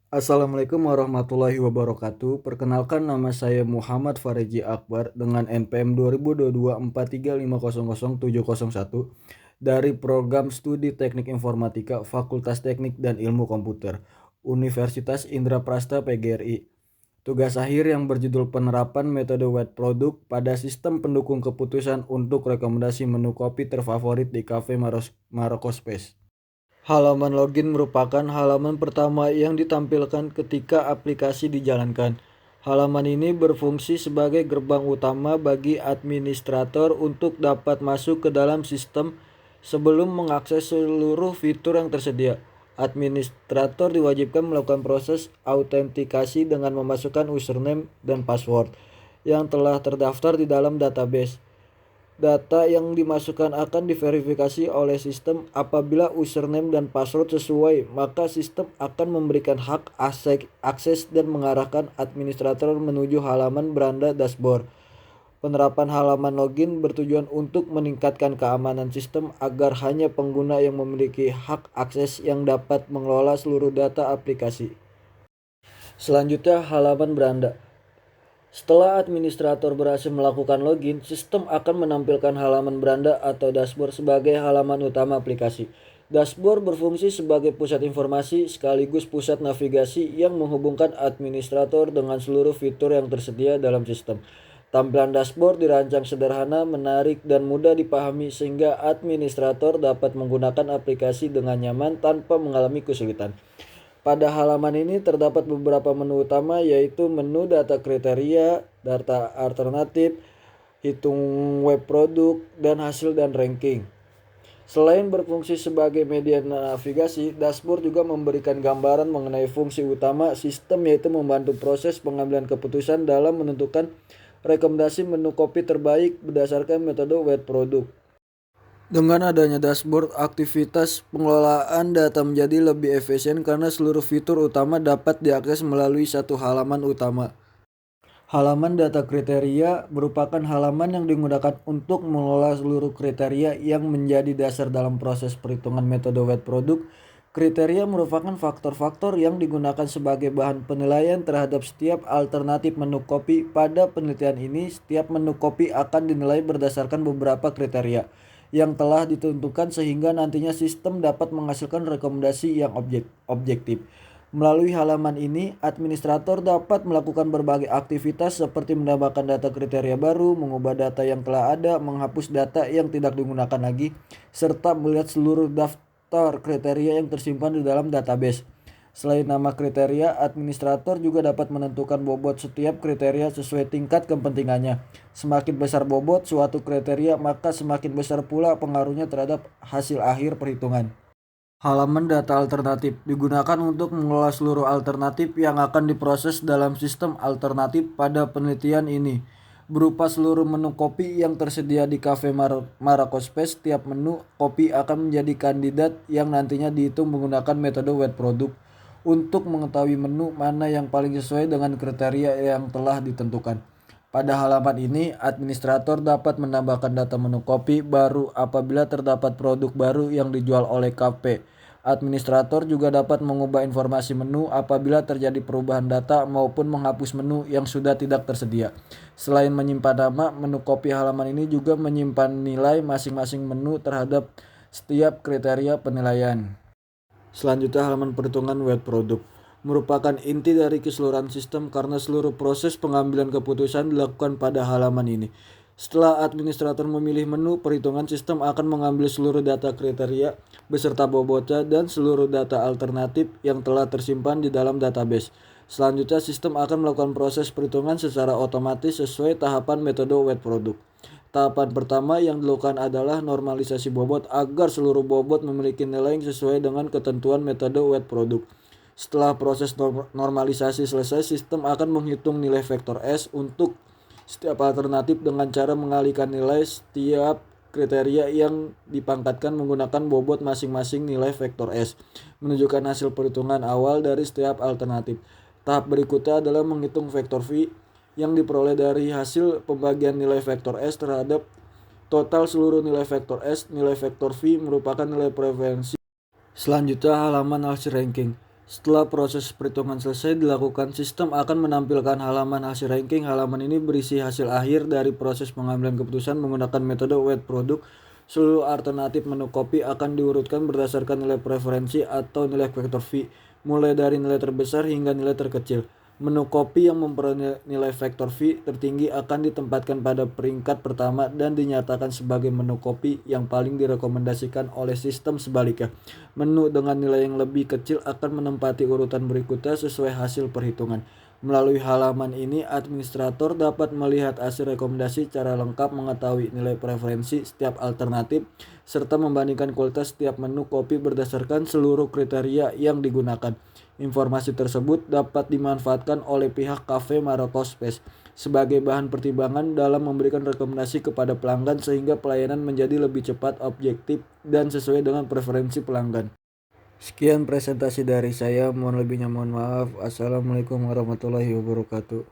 Assalamualaikum warahmatullahi wabarakatuh. Perkenalkan, nama saya Muhammad Fareji Akbar dengan NPM 202243500701 dari Program Studi Teknik Informatika Fakultas Teknik dan Ilmu Komputer Universitas Indraprasta PGRI. Tugas akhir yang berjudul penerapan metode wet product pada sistem pendukung keputusan untuk rekomendasi menu kopi terfavorit di Cafe Maroko Space. Halaman login merupakan halaman pertama yang ditampilkan ketika aplikasi dijalankan. Halaman ini berfungsi sebagai gerbang utama bagi administrator untuk dapat masuk ke dalam sistem sebelum mengakses seluruh fitur yang tersedia. Administrator diwajibkan melakukan proses autentikasi dengan memasukkan username dan password yang telah terdaftar di dalam database. Data yang dimasukkan akan diverifikasi oleh sistem. Apabila username dan password sesuai, maka sistem akan memberikan hak akses dan mengarahkan administrator menuju halaman beranda dashboard. Penerapan halaman login bertujuan untuk meningkatkan keamanan sistem agar hanya pengguna yang memiliki hak akses yang dapat mengelola seluruh data aplikasi. Selanjutnya, halaman beranda. Setelah administrator berhasil melakukan login, sistem akan menampilkan halaman beranda atau dashboard sebagai halaman utama aplikasi. Dashboard berfungsi sebagai pusat informasi sekaligus pusat navigasi yang menghubungkan administrator dengan seluruh fitur yang tersedia dalam sistem. Tampilan dashboard dirancang sederhana, menarik, dan mudah dipahami sehingga administrator dapat menggunakan aplikasi dengan nyaman tanpa mengalami kesulitan. Pada halaman ini terdapat beberapa menu utama, yaitu menu data kriteria, data alternatif, hitung web produk, dan hasil dan ranking. Selain berfungsi sebagai media navigasi, dashboard juga memberikan gambaran mengenai fungsi utama sistem, yaitu membantu proses pengambilan keputusan dalam menentukan rekomendasi menu kopi terbaik berdasarkan metode wet product. Dengan adanya dashboard, aktivitas pengelolaan data menjadi lebih efisien karena seluruh fitur utama dapat diakses melalui satu halaman utama. Halaman data kriteria merupakan halaman yang digunakan untuk mengelola seluruh kriteria yang menjadi dasar dalam proses perhitungan metode wet product. Kriteria merupakan faktor-faktor yang digunakan sebagai bahan penilaian terhadap setiap alternatif menu kopi. Pada penelitian ini, setiap menu kopi akan dinilai berdasarkan beberapa kriteria yang telah ditentukan sehingga nantinya sistem dapat menghasilkan rekomendasi yang objektif. Melalui halaman ini, administrator dapat melakukan berbagai aktivitas seperti menambahkan data kriteria baru, mengubah data yang telah ada, menghapus data yang tidak digunakan lagi, serta melihat seluruh daftar kriteria yang tersimpan di dalam database. Selain nama kriteria, administrator juga dapat menentukan bobot setiap kriteria sesuai tingkat kepentingannya. Semakin besar bobot suatu kriteria, maka semakin besar pula pengaruhnya terhadap hasil akhir perhitungan. Halaman data alternatif digunakan untuk mengelola seluruh alternatif yang akan diproses dalam sistem alternatif. Pada penelitian ini, berupa seluruh menu kopi yang tersedia di Cafe Maroko Space. Setiap menu kopi akan menjadi kandidat yang nantinya dihitung menggunakan metode wet product untuk mengetahui menu mana yang paling sesuai dengan kriteria yang telah ditentukan. Pada halaman ini, administrator dapat menambahkan data menu kopi baru apabila terdapat produk baru yang dijual oleh cafe. Administrator juga dapat mengubah informasi menu apabila terjadi perubahan data maupun menghapus menu yang sudah tidak tersedia. Selain menyimpan nama, menu kopi halaman ini juga menyimpan nilai masing-masing menu terhadap setiap kriteria penilaian. Selanjutnya, halaman perhitungan wet product merupakan inti dari keseluruhan sistem karena seluruh proses pengambilan keputusan dilakukan pada halaman ini. Setelah administrator memilih menu, perhitungan sistem akan mengambil seluruh data kriteria beserta bobotnya dan seluruh data alternatif yang telah tersimpan di dalam database. Selanjutnya, sistem akan melakukan proses perhitungan secara otomatis sesuai tahapan metode wet product. Tahapan pertama yang dilakukan adalah normalisasi bobot agar seluruh bobot memiliki nilai yang sesuai dengan ketentuan metode wet product. Setelah proses normalisasi selesai, sistem akan menghitung nilai vektor S untuk setiap alternatif dengan cara mengalihkan nilai setiap kriteria yang dipangkatkan menggunakan bobot masing-masing nilai vektor S, menunjukkan hasil perhitungan awal dari setiap alternatif. Tahap berikutnya adalah menghitung vektor V yang diperoleh dari hasil pembagian nilai vektor S terhadap total seluruh nilai vektor S. Nilai vektor V merupakan nilai preferensi. Selanjutnya, halaman hasil ranking. Setelah proses perhitungan selesai dilakukan, sistem akan menampilkan halaman hasil ranking. Halaman ini berisi hasil akhir dari proses pengambilan keputusan menggunakan metode weight product. Seluruh alternatif menu kopi akan diurutkan berdasarkan nilai preferensi atau nilai vektor V, mulai dari nilai terbesar hingga nilai terkecil. Menu kopi yang memperoleh nilai vektor V tertinggi akan ditempatkan pada peringkat pertama dan dinyatakan sebagai menu kopi yang paling direkomendasikan oleh sistem. Sebaliknya, menu dengan nilai yang lebih kecil akan menempati urutan berikutnya sesuai hasil perhitungan. Melalui halaman ini, administrator dapat melihat hasil rekomendasi secara lengkap, mengetahui nilai preferensi setiap alternatif, serta membandingkan kualitas setiap menu kopi berdasarkan seluruh kriteria yang digunakan. Informasi tersebut dapat dimanfaatkan oleh pihak Cafe Maroko Space sebagai bahan pertimbangan dalam memberikan rekomendasi kepada pelanggan sehingga pelayanan menjadi lebih cepat, objektif, dan sesuai dengan preferensi pelanggan. Sekian presentasi dari saya, mohon lebihnya mohon maaf. Assalamualaikum warahmatullahi wabarakatuh.